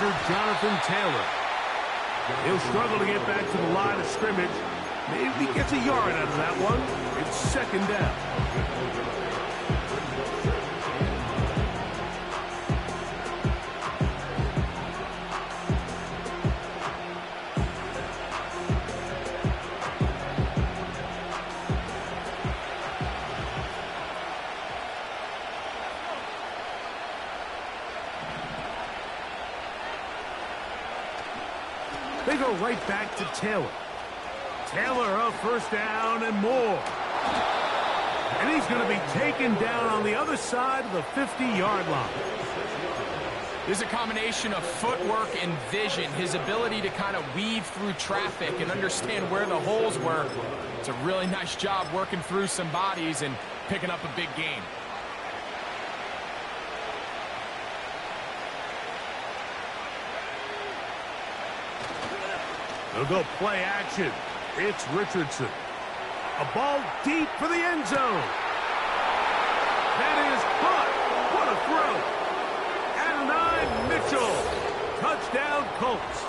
kicker Jonathan Taylor. He'll struggle to get back to the line of scrimmage. Maybe he gets a yard out of that one. It's second down. They go right back to Taylor. Taylor a first down and more. And he's going to be taken down on the other side of the 50-yard line. There's a combination of footwork and vision, his ability to kind of weave through traffic and understand where the holes were. It's a really nice job working through some bodies and picking up a big gain. They'll go play action. It's Richardson. A ball deep for the end zone. That is caught. What a throw. And 9, Mitchell. Touchdown, Colts.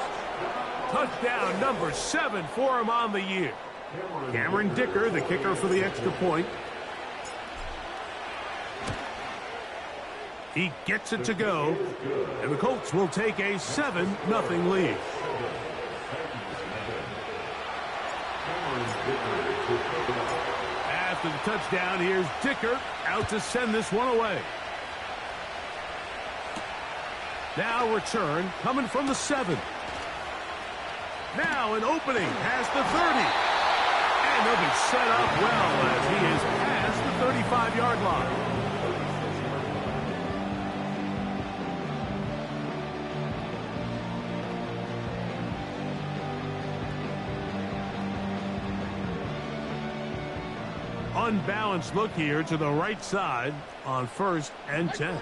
Touchdown number 7 for him on the year. Cameron Dicker, the kicker for the extra point. He gets it to go. And the Colts will take a 7-0 lead. After the touchdown, here's Dicker out to send this one away. Now return coming from the 7. Now an opening past the 30. And they'll be set up well as he is past the 35-yard line. Unbalanced look here to the right side on 1st and 10.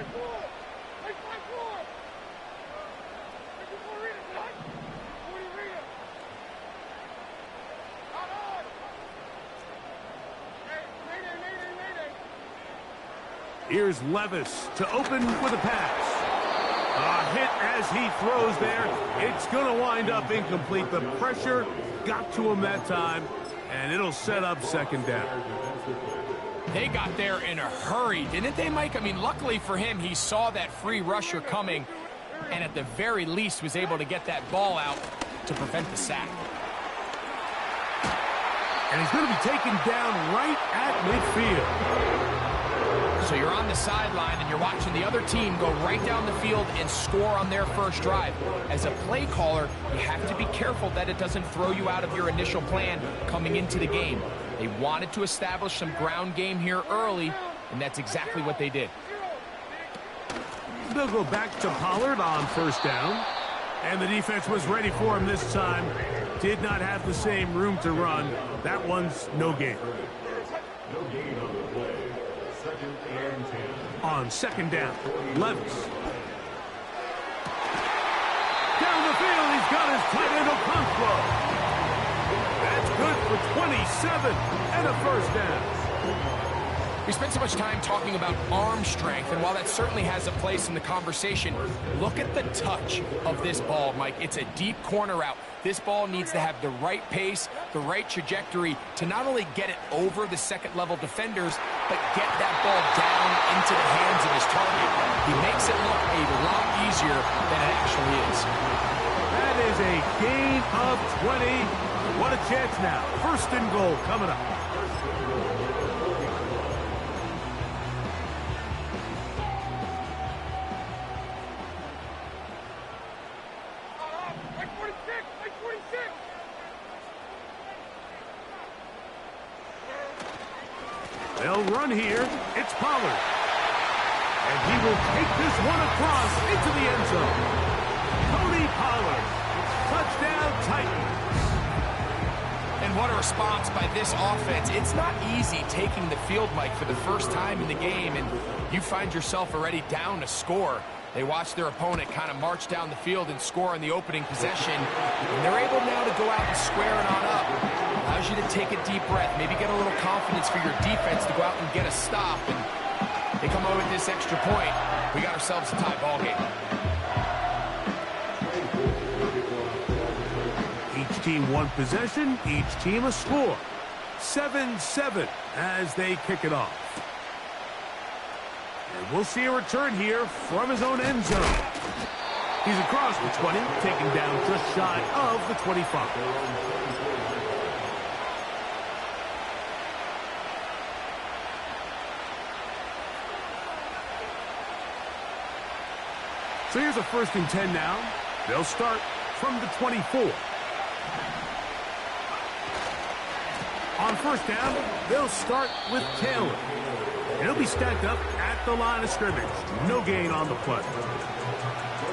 Here's Levis to open with a pass. A hit as he throws there. It's going to wind up incomplete. The pressure got to him that time, and it'll set up second down. They got there in a hurry, didn't they, Mike? I mean, luckily for him, he saw that free rusher coming and at the very least was able to get that ball out to prevent the sack. And he's going to be taken down right at midfield. So you're on the sideline and you're watching the other team go right down the field and score on their first drive. As a play caller, you have to be careful that it doesn't throw you out of your initial plan coming into the game. They wanted to establish some ground game here early, and that's exactly what they did. They'll go back to Pollard on first down. And the defense was ready for him this time. Did not have the same room to run. That one's no gain. No gain on the play. 2nd and 10. On second down, Levis. Down the field, he's got his tight end Okonkwo. That's good for 27 and a first down. We spent so much time talking about arm strength, and while that certainly has a place in the conversation, look at the touch of this ball, Mike. It's a deep corner route. This ball needs to have the right pace, the right trajectory to not only get it over the second-level defenders, but get that ball down into the hands of his target. He makes it look a lot easier than it actually is. That is a gain of 20. What a chance now. 1st and goal coming up. They'll run here. It's Pollard. And he will take this one across into the end zone. Tony Pollard. Touchdown Titans. And what a response by this offense. It's not easy taking the field, Mike, for the first time in the game, and you find yourself already down to score. They watch their opponent kind of march down the field and score in the opening possession, and they're able now to go out and square it on up. Allows you to take a deep breath, maybe get a little confidence for your defense to go out and get a stop, and they come over with this extra point. We got ourselves a tie ball game. team one possession, each team a score. 7-7 as they kick it off. And we'll see a return here from his own end zone. He's across the 20, taken down just shy of the 25. So here's a 1st and 10 now. They'll start from the 24. On 1st down, they'll start with Taylor. And he'll be stacked up at the line of scrimmage. No gain on the play.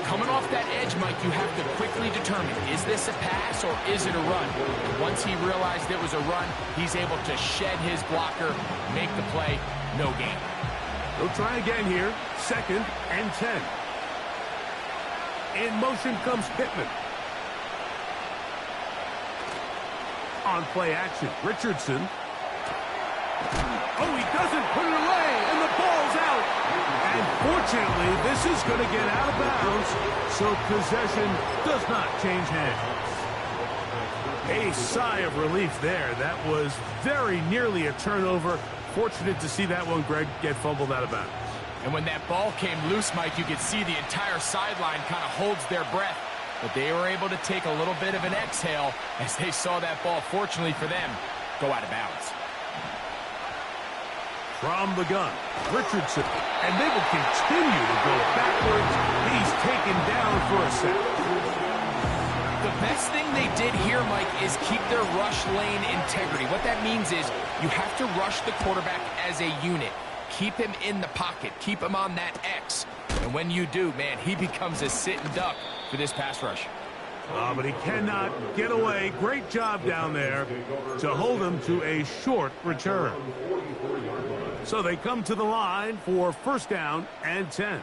Coming off that edge, Mike, you have to quickly determine, is this a pass or is it a run? Once he realized it was a run, he's able to shed his blocker, make the play, no gain. They'll try again here, 2nd and 10. In motion comes Pittman. On play action, Richardson. Oh, he doesn't put it away, and the ball's out. And fortunately, this is going to get out of bounds, so possession does not change hands. A sigh of relief there. That was very nearly a turnover. Fortunate to see that one, Greg, get fumbled out of bounds. And when that ball came loose, Mike, you could see the entire sideline kind of holds their breath. But they were able to take a little bit of an exhale as they saw that ball, fortunately for them, go out of bounds. From the gun, Richardson. And they will continue to go backwards. He's taken down for a sack. The best thing they did here, Mike, is keep their rush lane integrity. What that means is you have to rush the quarterback as a unit. Keep him in the pocket. Keep him on that X. And when you do, man, he becomes a sitting duck for this pass rush. But he cannot get away. Great job down there to hold him to a short return. So they come to the line for 1st down and 10.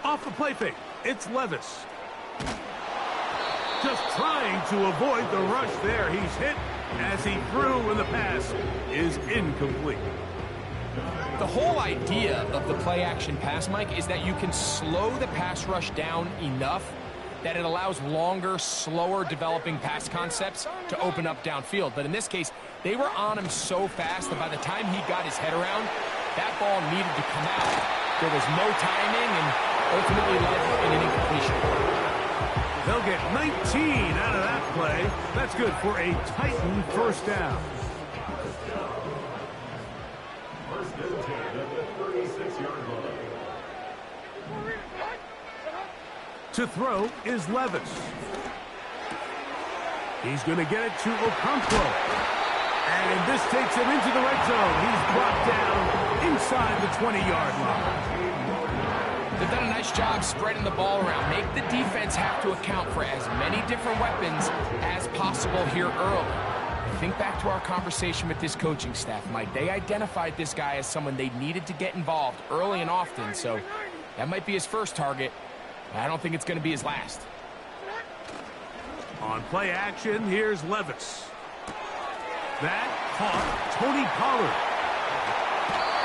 Off the play fake, it's Levis. Just trying to avoid the rush there. He's hit as he threw, and the pass is incomplete. The whole idea of the play-action pass, Mike, is that you can slow the pass rush down enough that it allows longer, slower developing pass concepts to open up downfield. But in this case, they were on him so fast that by the time he got his head around, that ball needed to come out. There was no timing and ultimately led in an incompletion. They'll get 19 out of that play. That's good for a Titan 1st down. 1st and 10 at the 36-yard line. To throw is Levis. He's going to get it to Okonkwo. And this takes him into the red zone. He's brought down inside the 20-yard line. They've done a nice job spreading the ball around. Make the defense have to account for as many different weapons as possible here early. Think back to our conversation with this coaching staff, Mike. They identified this guy as someone they needed to get involved early and often, so that might be his first target. I don't think it's going to be his last. On play action, here's Levis. That caught Tony Pollard.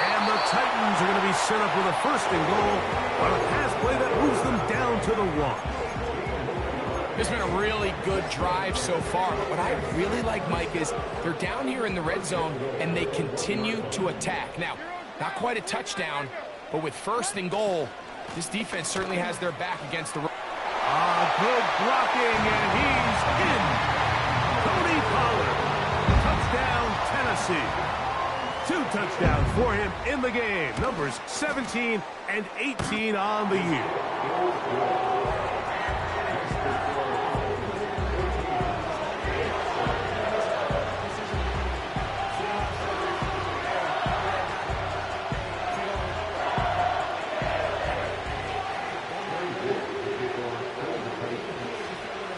And the Titans are going to be set up with a 1st and goal on a pass play that moves them down to the 1. It's been a really good drive so far. But what I really like, Mike, is they're down here in the red zone and they continue to attack. Now, not quite a touchdown, but with 1st and goal, this defense certainly has their back against the run. Good blocking, and he's in. Tony Pollard. Touchdown, Tennessee. 2 touchdowns for him in the game. Numbers 17 and 18 on the year.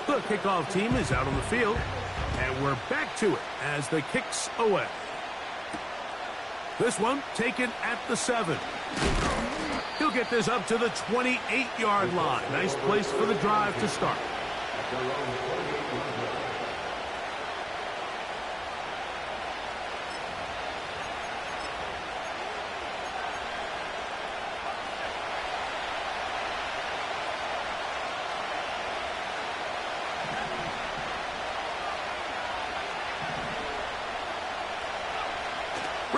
The kickoff team is out on the field, and we're back to it as the kick's away. This one taken at the 7. He'll get this up to the 28-yard line. Nice place for the drive to start.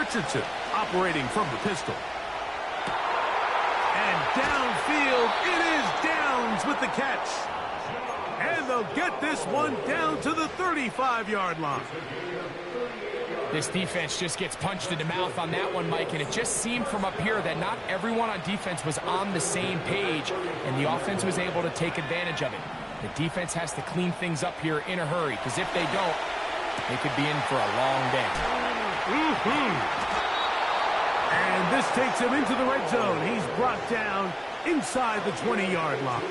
Richardson operating from the pistol. And downfield, it is Downs with the catch. And they'll get this one down to the 35-yard line. This defense just gets punched in the mouth on that one, Mike, and it just seemed from up here that not everyone on defense was on the same page, and the offense was able to take advantage of it. The defense has to clean things up here in a hurry, because if they don't, they could be in for a long day. And this takes him into the red zone. He's brought down inside the 20-yard line.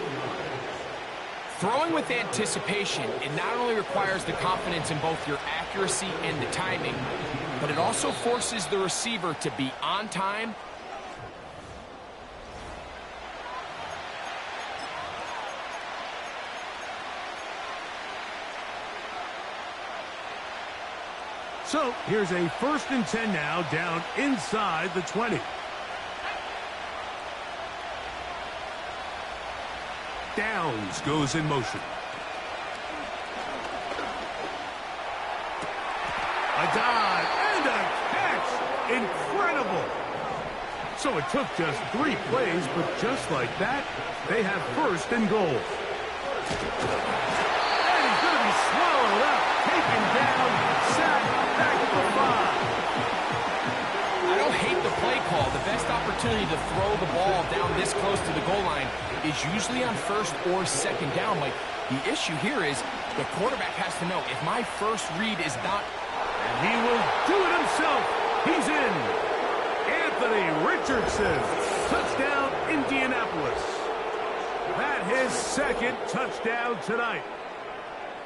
Throwing with anticipation, it not only requires the confidence in both your accuracy and the timing, but it also forces the receiver to be on time. So here's a 1st and 10 now, down inside the 20. Downs goes in motion. A dive and a catch. Incredible. So it took just 3 plays, but just like that, they have 1st and goal. And he's going to be swallowed up, taken down, sacked, back at the 5. I don't hate the play call. The best opportunity to throw the ball down this close to the goal line is usually on 1st or 2nd down. Like, the issue here is the quarterback has to know, if my first read is not... And he will do it himself. He's in. Anthony Richardson. Touchdown, Indianapolis. That his 2nd touchdown tonight.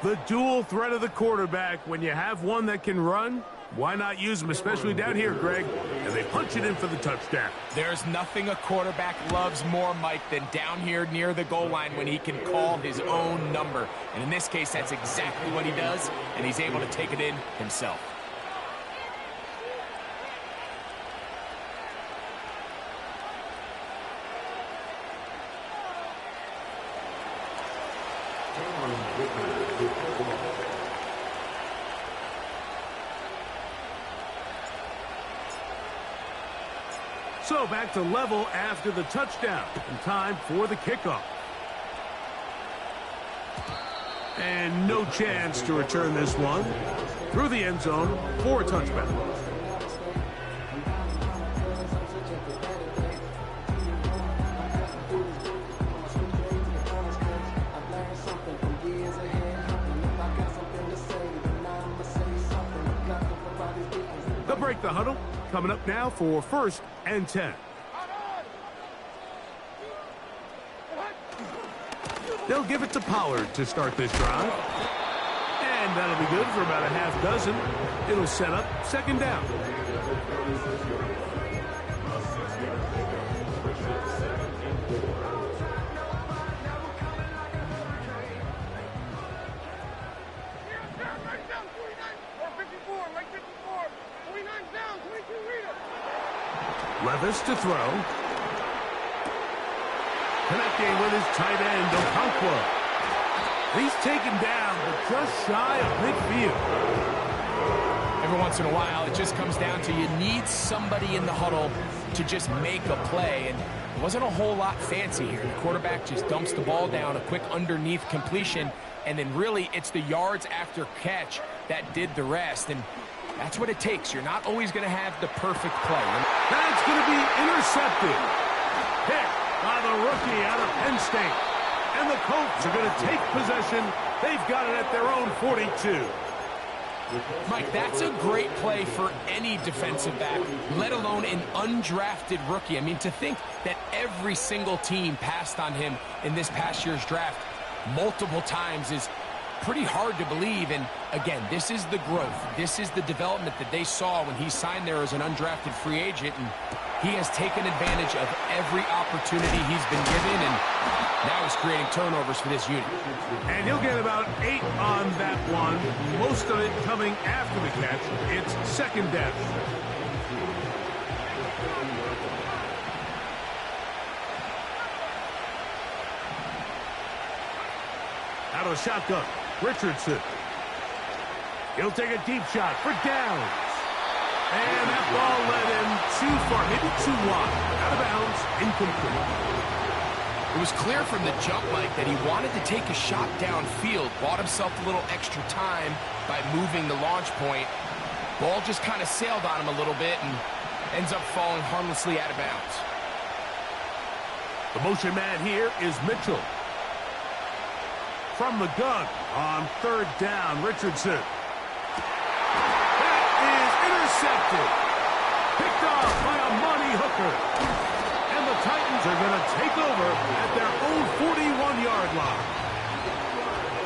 The dual threat of the quarterback. When you have one that can run, why not use him, especially down here, Greg? And they punch it in for the touchdown. There's nothing a quarterback loves more, Mike, than down here near the goal line when he can call his own number. And in this case, that's exactly what he does, and he's able to take it in himself. So back to level after the touchdown. And time for the kickoff. And no chance to return this one. Through the end zone for a touchback. They'll break the huddle. Coming up now for 1st and 10. They'll give it to Pollard to start this drive. And that'll be good for about a half dozen. It'll set up 2nd down. Levis to throw. Connecting with his tight end, Okonkwo. He's taken down, but just shy of midfield. Every once in a while, it just comes down to you need somebody in the huddle to just make a play. And it wasn't a whole lot fancy here. The quarterback just dumps the ball down, a quick underneath completion, and then really it's the yards after catch that did the rest. And that's what it takes. You're not always going to have the perfect play. That's going to be intercepted. Picked by the rookie out of Penn State. And the Colts are going to take possession. They've got it at their own 42. Mike, that's a great play for any defensive back, let alone an undrafted rookie. I mean, to think that every single team passed on him in this past year's draft multiple times is pretty hard to believe. And again, this is the growth. This is the development that they saw when he signed there as an undrafted free agent. And he has taken advantage of every opportunity he's been given, and now he's creating turnovers for this unit. And he'll get about 8 on that one, most of it coming after the catch. It's 2nd down. Out of the shotgun, Richardson. He'll take a deep shot for Downs. And that ball led him too far, maybe too wide. Out of bounds, incomplete. It was clear from the jump, Mike, that he wanted to take a shot downfield, bought himself a little extra time by moving the launch point. Ball just kind of sailed on him a little bit and ends up falling harmlessly out of bounds. The motion man here is Mitchell. From the gun on third down, Richardson. That is intercepted. Picked off by a money hooker. And the Titans are going to take over at their own 41-yard line.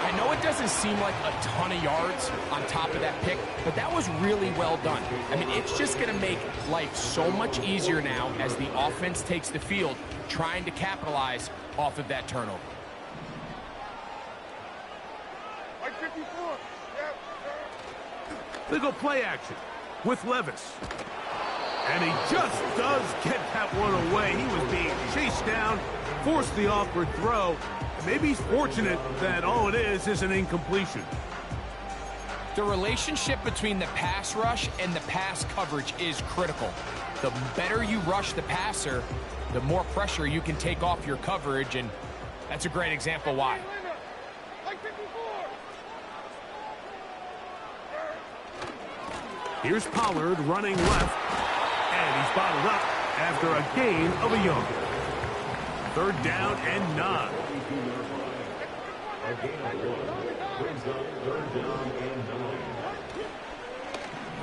I know it doesn't seem like a ton of yards on top of that pick, but that was really well done. I mean, it's just going to make life so much easier now as the offense takes the field, trying to capitalize off of that turnover. They go play action with Levis. And he just does get that one away. He was being chased down, forced the awkward throw. Maybe he's fortunate that all it is an incompletion. The relationship between the pass rush and the pass coverage is critical. The better you rush the passer, the more pressure you can take off your coverage, and that's a great example why. Here's Pollard running left, and he's bottled up after a gain of a yard. Third down and 9.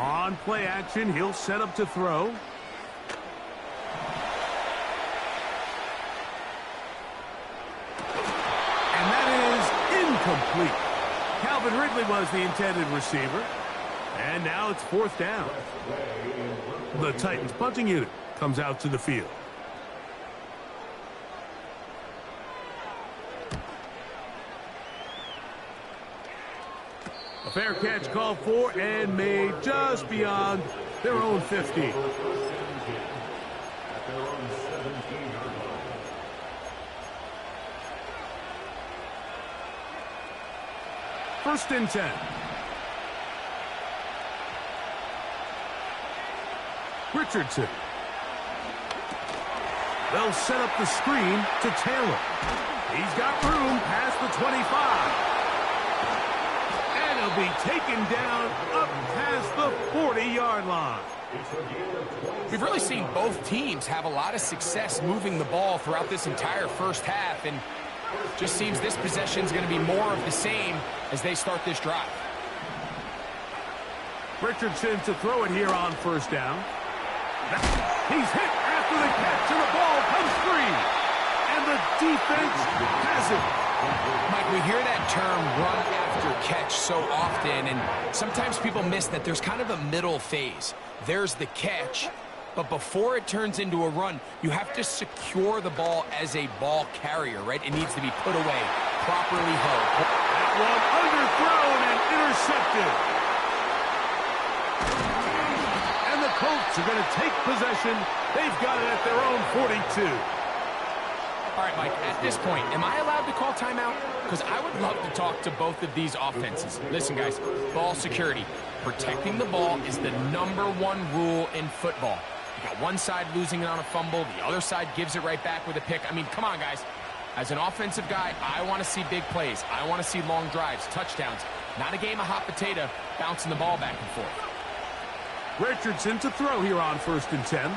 On play action, he'll set up to throw. And that is incomplete. Calvin Ridley was the intended receiver. And now it's fourth down. The Titans punting unit comes out to the field. A fair catch called for and made just beyond their own 50. First and 10. Richardson. They'll set up the screen to Taylor. He's got room past the 25. And he'll be taken down up past the 40-yard line. We've really seen both teams have a lot of success moving the ball throughout this entire first half, and just seems this possession is going to be more of the same as they start this drive. Richardson to throw it here on first down. He's hit after the catch, and the ball comes free. And the defense has it. Mike, we hear that term run after catch so often, and sometimes people miss that there's kind of a middle phase. There's the catch, but before it turns into a run, you have to secure the ball as a ball carrier, right? It needs to be put away, properly held. That one underthrown and intercepted. Colts are going to take possession. They've got it at their own 42. All right, Mike, at this point, am I allowed to call timeout? Because I would love to talk to both of these offenses. Listen, guys, ball security. Protecting the ball is the #1 rule in football. You got one side losing it on a fumble. The other side gives it right back with a pick. I mean, come on, guys. As an offensive guy, I want to see big plays. I want to see long drives, touchdowns. Not a game of hot potato bouncing the ball back and forth. Richardson to throw here on first and 10. And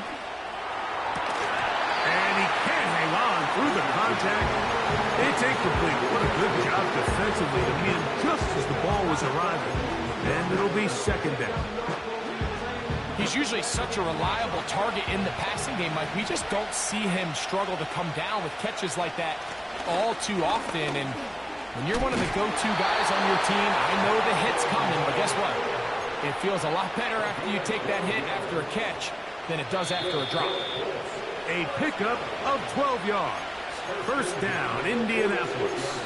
he can't hang on through the contact. It's incomplete. What a good job defensively to hit him just as the ball was arriving. And it'll be second down. He's usually such a reliable target in the passing game, Mike. We just don't see him struggle to come down with catches like that all too often. And when you're one of the go-to guys on your team, I know the hit's coming, but guess what? It feels a lot better after you take that hit after a catch than it does after a drop. A pickup of 12 yards. First down, Indianapolis.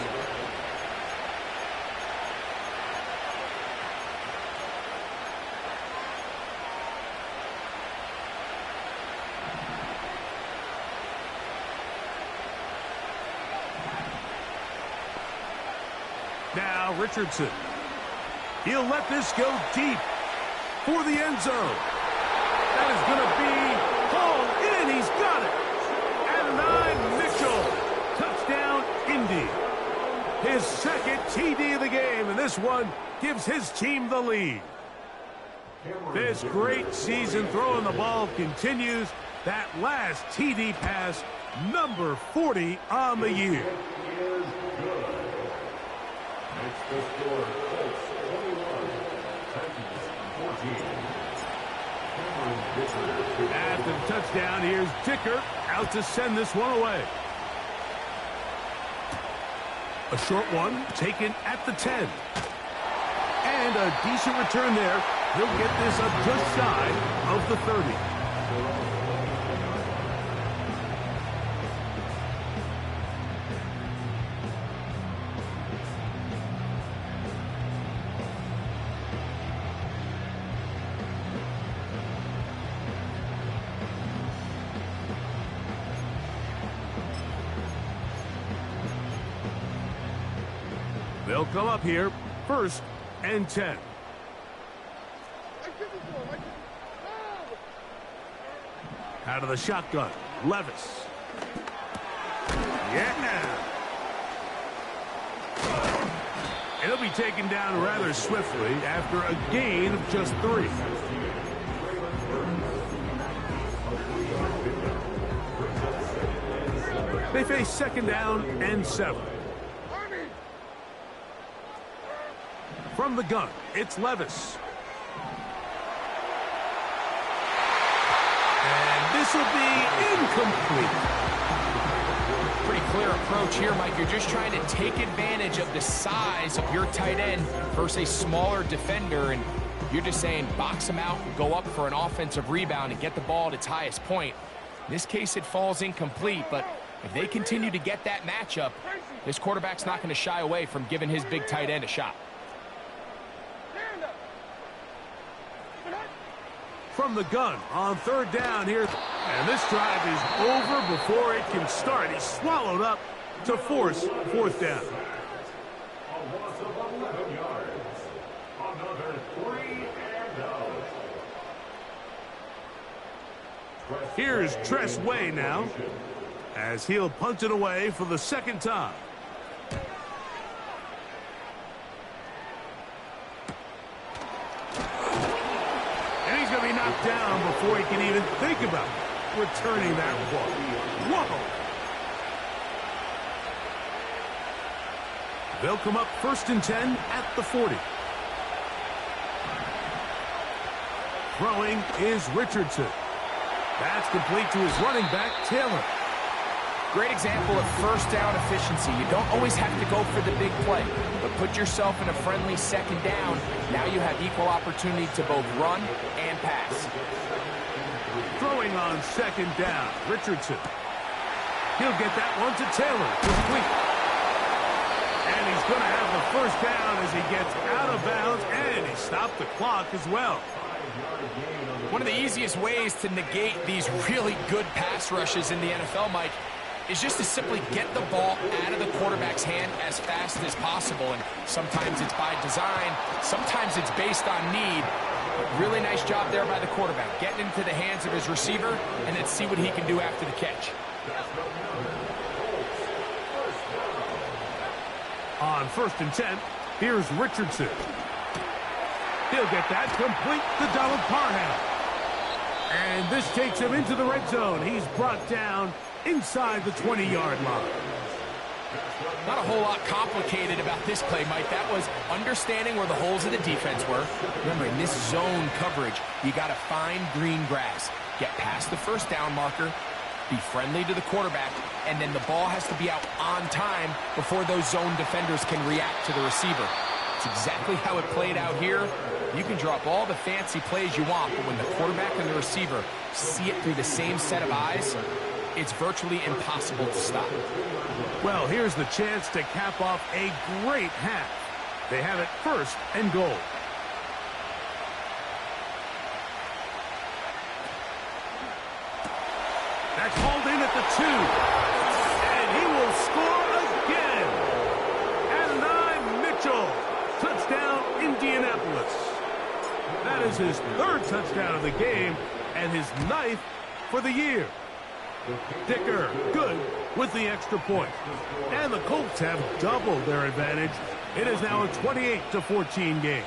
Now Richardson. He'll let this go deep for the end zone. That is going to be hauled in. He's got it. And Mitchell. Touchdown, Indy. His second TD of the game, and this one gives his team the lead. This great season throwing the ball continues. That last TD pass, number 40 on the year. Makes the score Colts 21, Titans 14. After the touchdown, here's Dicker out to send this one away. A short one taken at the 10. And a decent return there. He'll get this up just shy of the 30. They'll come up here, 1st and 10. Out of the shotgun, Levis. Yeah. It'll be taken down rather swiftly after a gain of just 3. They face 2nd down and 7. From the gun, it's Levis. And this will be incomplete. Pretty clear approach here, Mike. You're just trying to take advantage of the size of your tight end versus a smaller defender, and you're just saying box him out and go up for an offensive rebound and get the ball at its highest point. In this case, it falls incomplete, but if they continue to get that matchup, this quarterback's not going to shy away from giving his big tight end a shot. From the gun on 3rd down here. And this drive is over before it can start. He's swallowed up to force 4th down. A loss of 11 yards. Another 3 and out. Here's Tress Way now, as he'll punt it away for the 2nd time. Knocked down before he can even think about returning that ball. Whoa! They'll come up 1st and 10 at the 40. Throwing is Richardson. That's complete to his running back, Taylor. Great example of 1st down efficiency. You don't always have to go for the big play, but put yourself in a friendly 2nd down. Now you have equal opportunity to both run and pass. Throwing on 2nd down, Richardson. He'll get that one to Taylor, complete. And he's going to have the 1st down as he gets out of bounds, and he stopped the clock as well. One of the easiest ways to negate these really good pass rushes in the NFL, Mike, is just to simply get the ball out of the quarterback's hand as fast as possible. And sometimes it's by design, sometimes it's based on need. Really nice job there by the quarterback, getting into the hands of his receiver, and then see what he can do after the catch. On 1st and 10, here's Richardson. He'll get that complete to Donald Parham. And this takes him into the red zone. He's brought down inside the 20-yard line. Not a whole lot complicated about this play, Mike. That was understanding where the holes of the defense were. Remember, in this zone coverage, you got to find green grass, get past the 1st down marker, be friendly to the quarterback, and then the ball has to be out on time before those zone defenders can react to the receiver. It's exactly how it played out here. You can drop all the fancy plays you want, but when the quarterback and the receiver see it through the same set of eyes, it's virtually impossible to stop. Well, here's the chance to cap off a great half. They have it 1st and goal. That's hauled in at the 2. And he will score again. And Mitchell. Touchdown, Indianapolis. That is his 3rd touchdown of the game. and his 9th for the year. Dicker, good with the extra point. And the Colts have doubled their advantage. It is now a 28-14 game.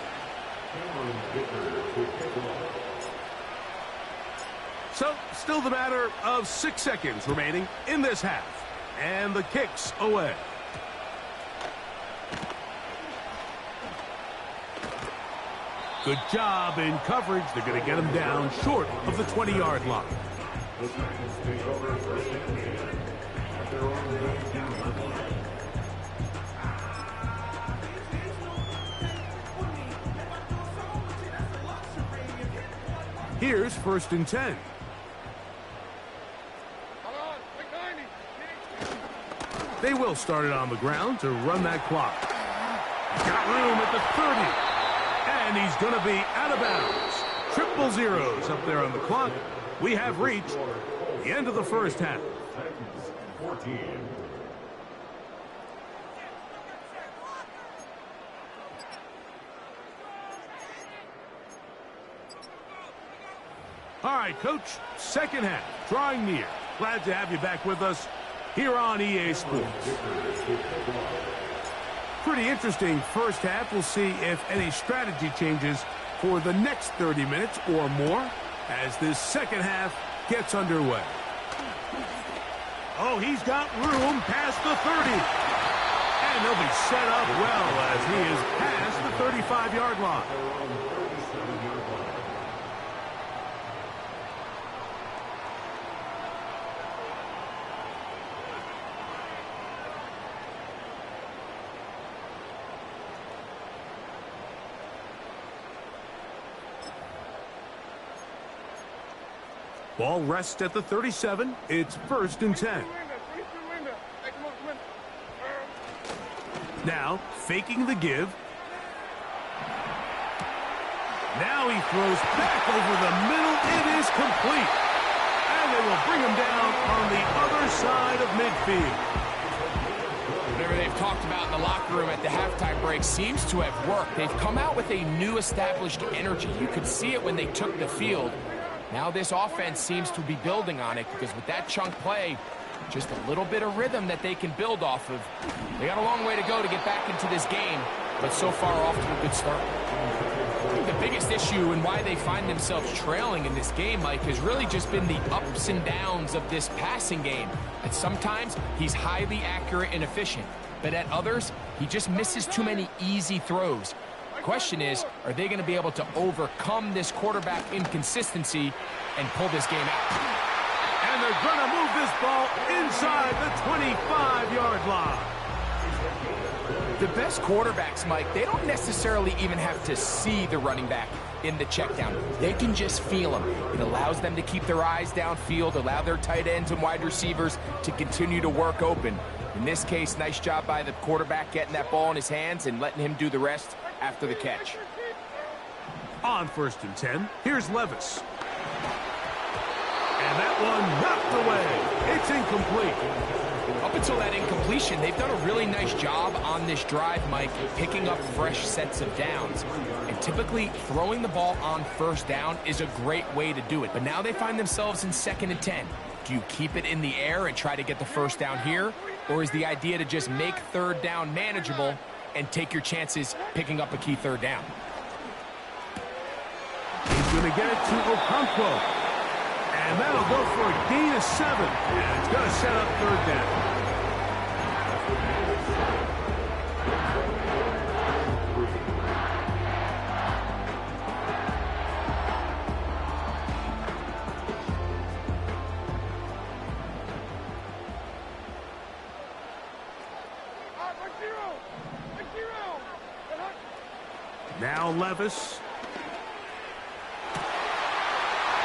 So, still the matter of 6 seconds remaining in this half. And the kick's away. Good job in coverage. They're going to get him down short of the 20-yard line. Here's 1st and 10. They will start it on the ground to run that clock. Got room at the 30. And he's going to be out of bounds. Triple zeros up there on the clock. We have reached the end of the first half. 14. All right, Coach, second half, drawing near. Glad to have you back with us here on EA Sports. Pretty interesting first half. We'll see if any strategy changes for the next 30 minutes or more as this second half gets underway. Oh, he's got room past the 30. And he'll be set up well as he is past the 35-yard line. Ball rests at the 37. It's 1st and 10. Now, faking the give. Now he throws back over the middle. It is complete. And they will bring him down on the other side of midfield. Whatever they've talked about in the locker room at the halftime break seems to have worked. They've come out with a new established energy. You could see it when they took the field. Now this offense seems to be building on it because with that chunk play, just a little bit of rhythm that they can build off of. They got a long way to go to get back into this game, but so far off to a good start. I think the biggest issue and why they find themselves trailing in this game, Mike, has really just been the ups and downs of this passing game. And sometimes he's highly accurate and efficient, but at others, he just misses too many easy throws. Question is, are they going to be able to overcome this quarterback inconsistency and pull this game out? And they're going to move this ball inside the 25-yard line. The best quarterbacks, Mike, they don't necessarily even have to see the running back in the check down. They can just feel him. It allows them to keep their eyes downfield, allow their tight ends and wide receivers to continue to work open. In this case, nice job by the quarterback getting that ball in his hands and letting him do the rest after the catch. On 1st and 10, here's Levis. And that one knocked away. It's incomplete. Up until that incompletion, they've done a really nice job on this drive, Mike, picking up fresh sets of downs. And typically, throwing the ball on 1st down is a great way to do it. But now they find themselves in 2nd and 10. Do you keep it in the air and try to get the 1st down here? Or is the idea to just make 3rd down manageable and take your chances picking up a key 3rd down? He's going to get it to Okonkwo. And that'll go for a gain of 7. And it's going to set up 3rd down. Now Levis.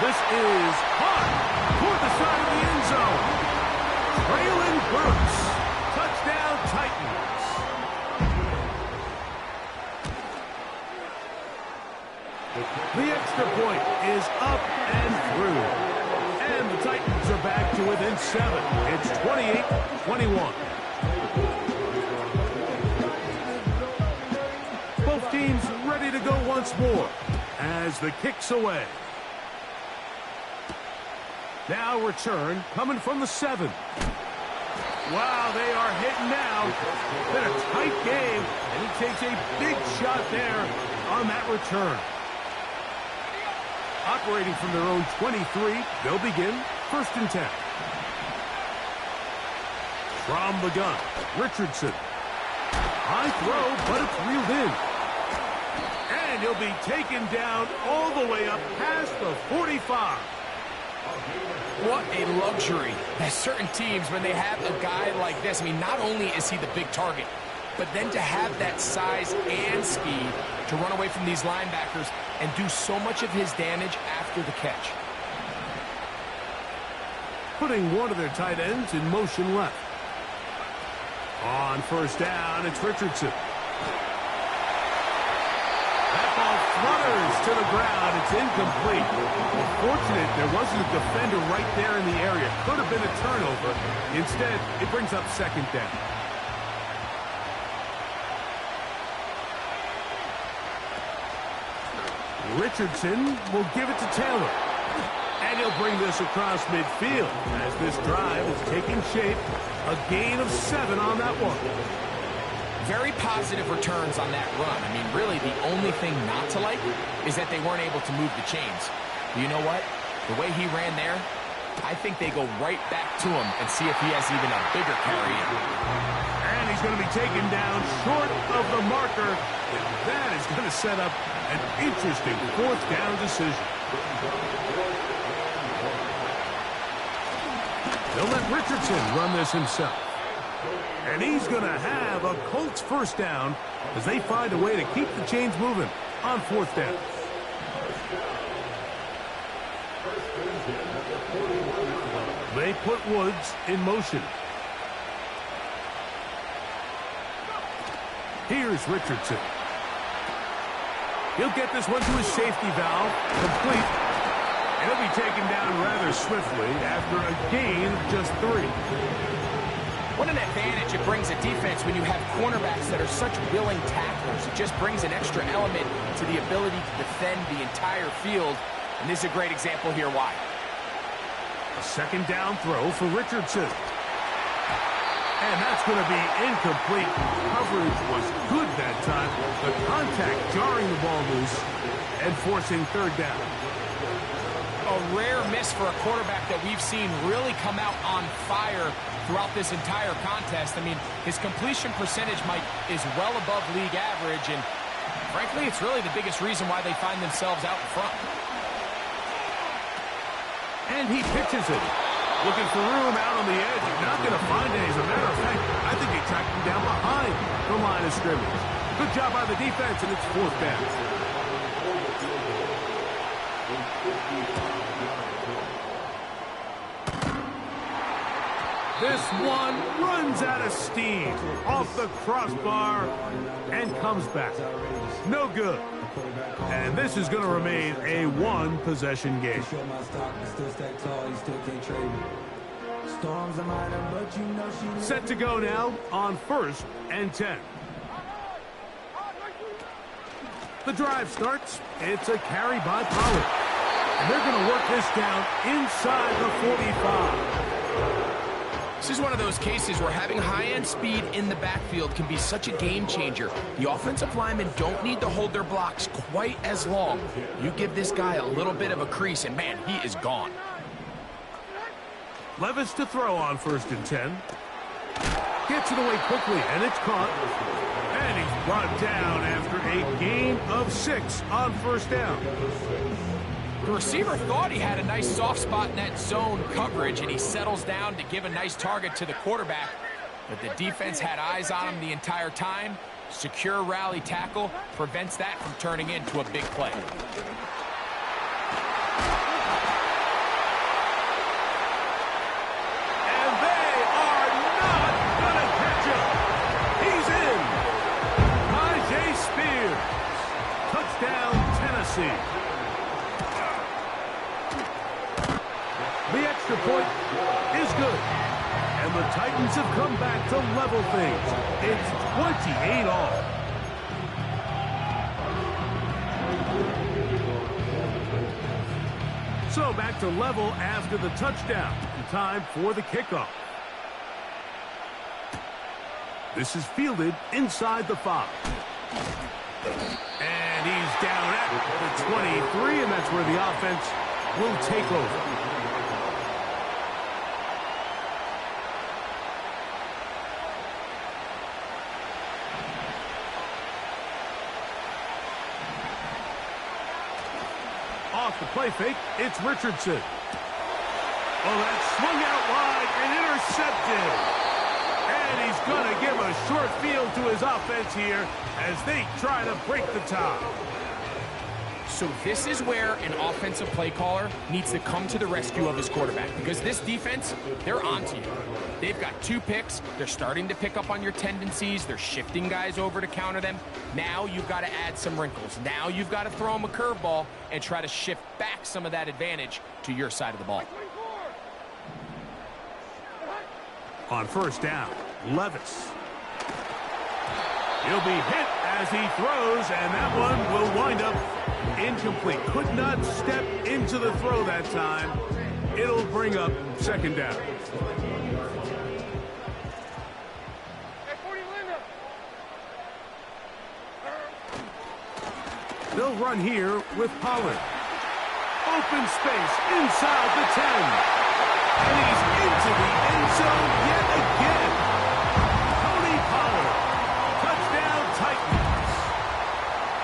This is hot toward the side of the end zone. Traylon Burks. Touchdown Titans. The extra point is up and through. And the Titans are back to within 7. It's 28-21. Both teams ready to go once more as the kick's away. Now return coming from the 7. Wow, they are hitting now. Been a tight game, and he takes a big shot there on that return. Operating from their own 23, they'll begin 1st and 10. From the gun, Richardson. High throw, but it's reeled in. And he'll be taken down all the way up past the 45. What a luxury that certain teams, when they have a guy like this, I mean, not only is he the big target, but then to have that size and speed to run away from these linebackers and do so much of his damage after the catch. Putting one of their tight ends in motion left. On 1st down, it's Richardson. That ball flutters to the ground. It's incomplete. Fortunate there wasn't a defender right there in the area. Could have been a turnover. Instead, it brings up 2nd down. Richardson will give it to Taylor. And he'll bring this across midfield as this drive is taking shape. A gain of 7 on that one. Very positive returns on that run. I mean, really, the only thing not to like is that they weren't able to move the chains. But you know what? The way he ran there, I think they go right back to him and see if he has even a bigger carry in. And he's going to be taken down short of the marker. And that is going to set up an interesting 4th down decision. They'll let Richardson run this himself. And he's going to have a Colts 1st down as they find a way to keep the chains moving on 4th down. They put Woods in motion. Here's Richardson. He'll get this one to his safety valve, complete. And he'll be taken down rather swiftly after a gain of just 3. What an advantage it brings a defense when you have cornerbacks that are such willing tacklers. It just brings an extra element to the ability to defend the entire field. And this is a great example here why. A 2nd down throw for Richardson. And that's going to be incomplete. Coverage was good that time. The contact jarring the ball loose and forcing 3rd down. A rare miss for a quarterback that we've seen really come out on fire throughout this entire contest. I mean, his completion percentage, Mike, is well above league average, and frankly, it's really the biggest reason why they find themselves out in front. And he pitches it. Looking for room out on the edge. Not going to find it. As a matter of fact, I think they tracked him down behind the line of scrimmage. Good job by the defense, and it's 4th down. This one runs out of steam off the crossbar and comes back. No good. And this is going to remain a 1-possession game. Set to go now on 1st and 10. The drive starts. It's a carry by Pollard. And they're going to work this down inside the 45. This is one of those cases where having high-end speed in the backfield can be such a game changer. The offensive linemen don't need to hold their blocks quite as long. You give this guy a little bit of a crease, and man, he is gone. Levis to throw on 1st and 10. Gets it away quickly, and it's caught. And he's brought down after a gain of 6 on 1st down. The receiver thought he had a nice soft spot in that zone coverage, and he settles down to give a nice target to the quarterback. But the defense had eyes on him the entire time. Secure rally tackle prevents that from turning into a big play. And they are not going to catch him. He's in. Najee Spears. Touchdown, Tennessee. The extra point is good. And the Titans have come back to level things. It's 28 all. So back to level after the touchdown. Time for the kickoff. This is fielded inside the 5. And he's down at the 23, and that's where the offense will take over. Off the play fake, it's Richardson. Oh, that's swung out wide and intercepted. And he's going to give a short field to his offense here as they try to break the tie. So this is where an offensive play caller needs to come to the rescue of his quarterback, because this defense, they're onto you. They've got 2 picks. They're starting to pick up on your tendencies. They're shifting guys over to counter them. Now you've got to add some wrinkles. Now you've got to throw them a curveball and try to shift back some of that advantage to your side of the ball. On first down, Levis. He'll be hit as he throws, and that one will wind up incomplete. Could not step into the throw that time. It'll bring up second down. They'll run here with Pollard. Open space inside the 10. And he's into the end zone yet again. Tony Pollard. Touchdown Titans.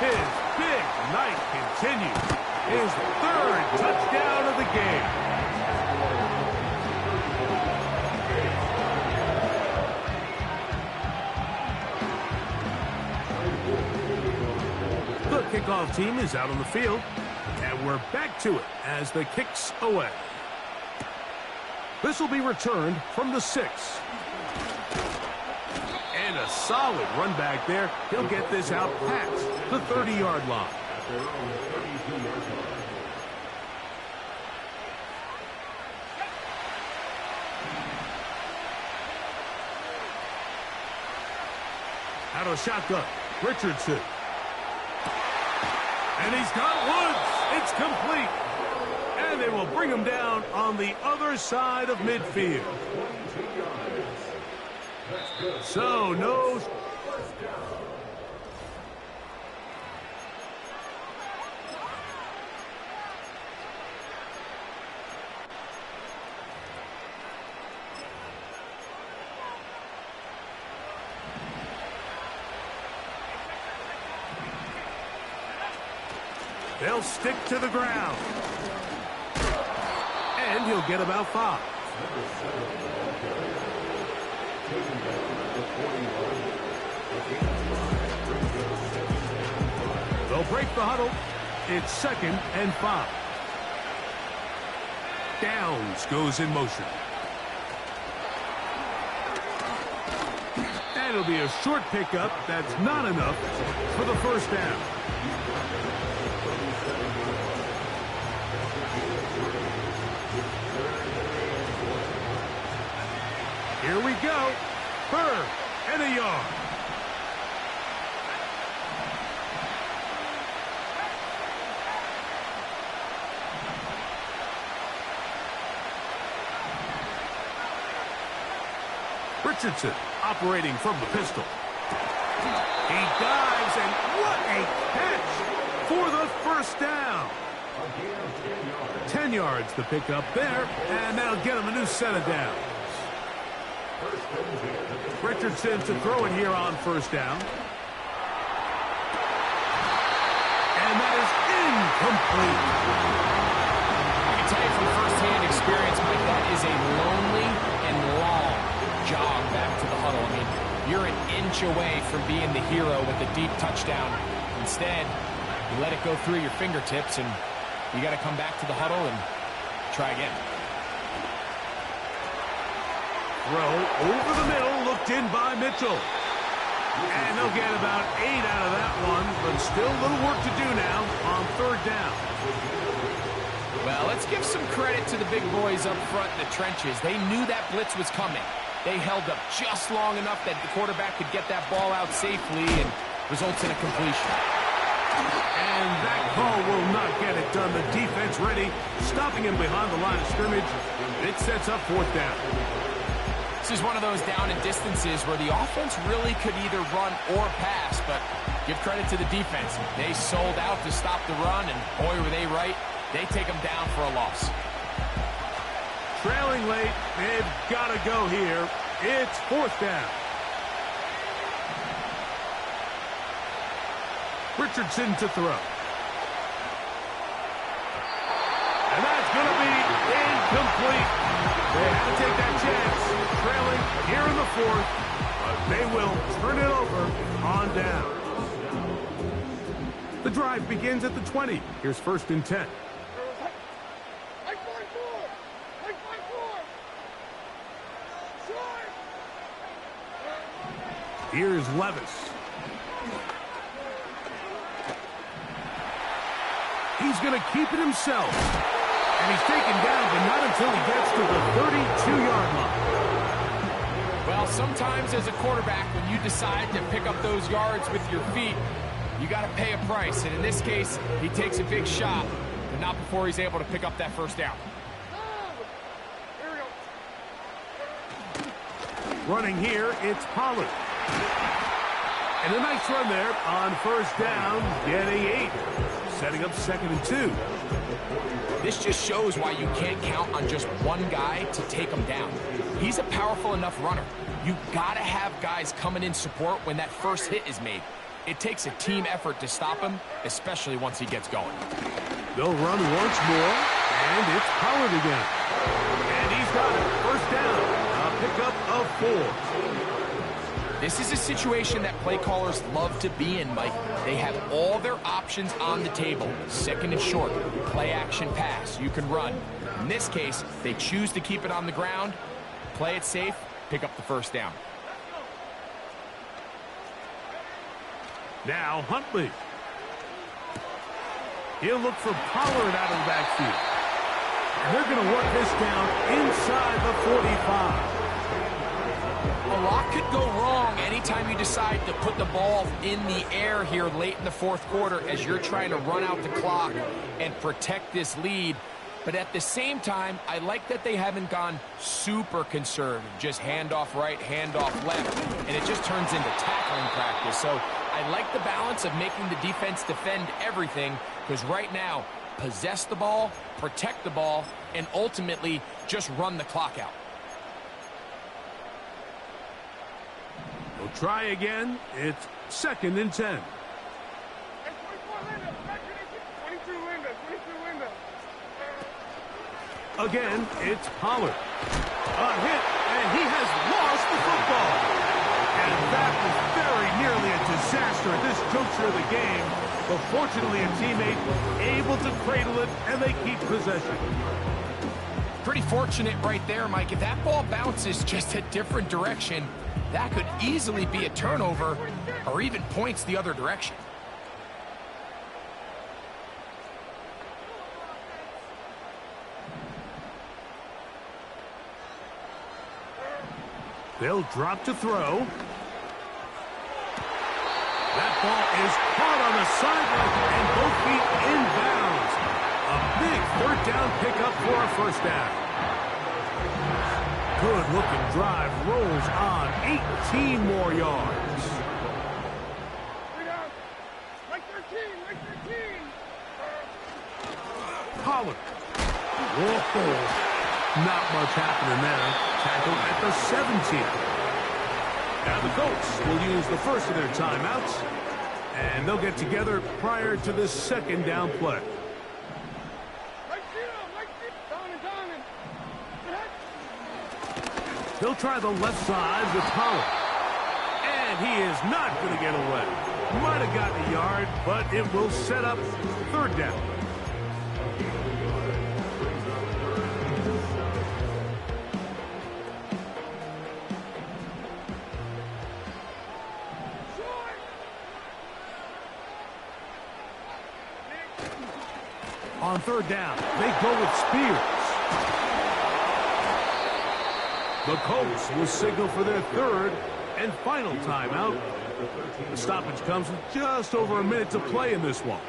His big night continues. His 3rd touchdown of the game. The kickoff team is out on the field, and we're back to it as the kick's away. This will be returned from the 6. And a solid run back there. He'll get this out past the 30-yard line. Out of the shotgun, Richardson. And he's got Woods. It's complete. And they will bring him down on the other side of midfield. So, no. They'll stick to the ground. And he'll get about 5. They'll break the huddle. It's 2nd and 5. Downs goes in motion. And it'll be a short pickup. That's not enough for the first down. Here we go. 3rd and a yard. Richardson operating from the pistol. He dives, and what a catch for the first down. 10 yards to pick up there, and that'll get him a new set of downs. Richardson to throw it here on first down. And that is incomplete. I can tell you from firsthand experience, Mike, that is a lonely and long jog back to the huddle. I mean, you're an inch away from being the hero with a deep touchdown. Instead, you let it go through your fingertips, and you got to come back to the huddle and try again. Throw over the middle, looked in by Mitchell. And they'll get about 8 out of that one, but still a little work to do now on 3rd down. Well, let's give some credit to the big boys up front in the trenches. They knew that blitz was coming. They held up just long enough that the quarterback could get that ball out safely, and results in a completion. And that call will not get it done. The defense ready, stopping him behind the line of scrimmage. It sets up fourth down. This is one of those down and distances where the offense really could either run or pass, but give credit to the defense. They sold out to stop the run, and boy, were they right. They take them down for a loss. Trailing late, they've got to go here. It's fourth down. Richardson to throw. And that's going to be incomplete. They had to take that chance. Trailing here in the fourth, but they will turn it over on down. The drive begins at the 20. Here's first and 10. Here's Levis. He's going to keep it himself. And he's taken down, but not until he gets to the 32-yard line. Well, sometimes as a quarterback, when you decide to pick up those yards with your feet, you got to pay a price. And in this case, he takes a big shot, but not before he's able to pick up that first down. Running here, it's Pollard. And a nice run there on first down, getting 8. Setting up second and 2. This just shows why you can't count on just one guy to take him down. He's a powerful enough runner. You gotta have guys coming in support when that first hit is made. It takes a team effort to stop him, especially once he gets going. They'll run once more, and it's Pollard again. And he's got it. First down, a pickup of 4. This is a situation that play callers love to be in, Mike. They have all their options on the table. Second and short, play action pass, you can run. In this case, they choose to keep it on the ground, play it safe, pick up the first down. Now Huntley. He'll look for Pollard out of the backfield. And they're going to work this down inside the 45. A lot could go wrong anytime you decide to put the ball in the air here late in the fourth quarter as you're trying to run out the clock and protect this lead. But at the same time, I like that they haven't gone super conservative. Just handoff right, handoff left, and it just turns into tackling practice. So I like the balance of making the defense defend everything, because right now, possess the ball, protect the ball, and ultimately just run the clock out. We'll try again. It's second and 10. Again, it's Pollard. A hit, and he has lost the football. And that was very nearly a disaster at this juncture of the game. But fortunately, a teammate able to cradle it, and they keep possession. Pretty fortunate right there, Mike. If that ball bounces just a different direction, that could easily be a turnover or even points the other direction. They'll drop to throw. That ball is caught on the sideline and both feet inbounds. A big third down pickup for a first down. Good-looking drive rolls on 18 more yards. Pollard. Whoa. Not much happening there. Tackled at the 17. Now the Colts will use the first of their timeouts, and they'll get together prior to the second down play. They'll try the left side with Pollard. And he is not going to get away. Might have gotten a yard, but it will set up third down. On third down, they go with Spears. The Colts will signal for their third and final timeout. The stoppage comes with just over a minute to play in this one.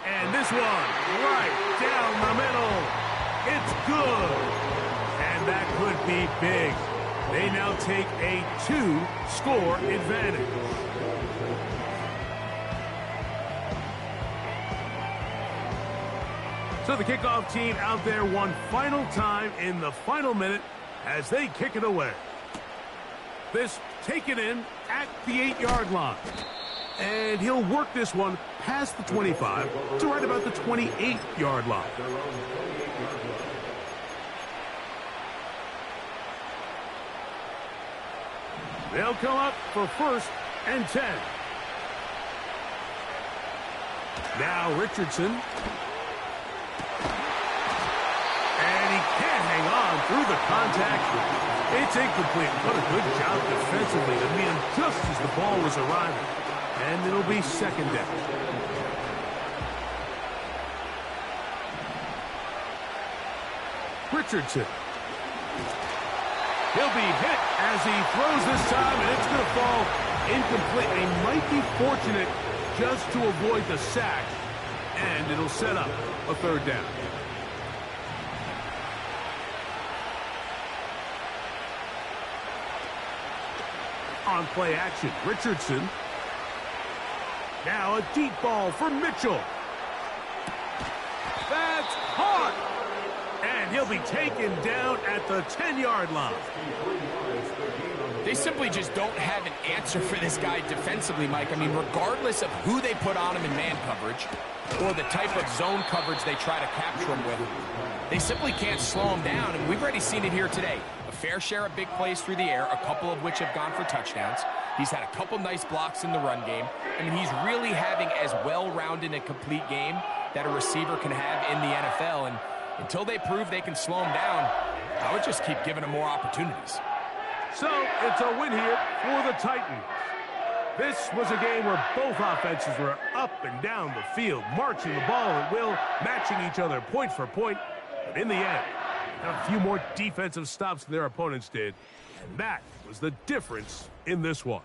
And this one, right down the middle. It's good. And that could be big. They now take a 2-score advantage. So the kickoff team out there one final time in the final minute as they kick it away. This taken in at the 8-yard line. And he'll work this one past the 25 to right about the 28-yard line. They'll come up for 1st and 10. Now Richardson. And he can't hang on through the contact. It's incomplete. What a good job defensively to meet him just as the ball was arriving. And it'll be 2nd down. Richardson. He'll be hit as he throws this time, and it's going to fall incomplete. They might be fortunate just to avoid the sack, and it'll set up a 3rd down. On play action, Richardson. Now a deep ball for Mitchell. That's caught. And he'll be taken down at the 10-yard line. They simply just don't have an answer for this guy defensively, Mike. I mean, regardless of who they put on him in man coverage or the type of zone coverage they try to capture him with, they simply can't slow him down, and we've already seen it here today. A fair share of big plays through the air, a couple of which have gone for touchdowns. He's had a couple nice blocks in the run game. I mean, he's really having as well-rounded and complete game that a receiver can have in the NFL, and until they prove they can slow him down, I would just keep giving him more opportunities. So it's a win here for the Titans. This was a game where both offenses were up and down the field, marching the ball at will, matching each other point for point. But in the end, a few more defensive stops than their opponents did. And that was the difference in this one.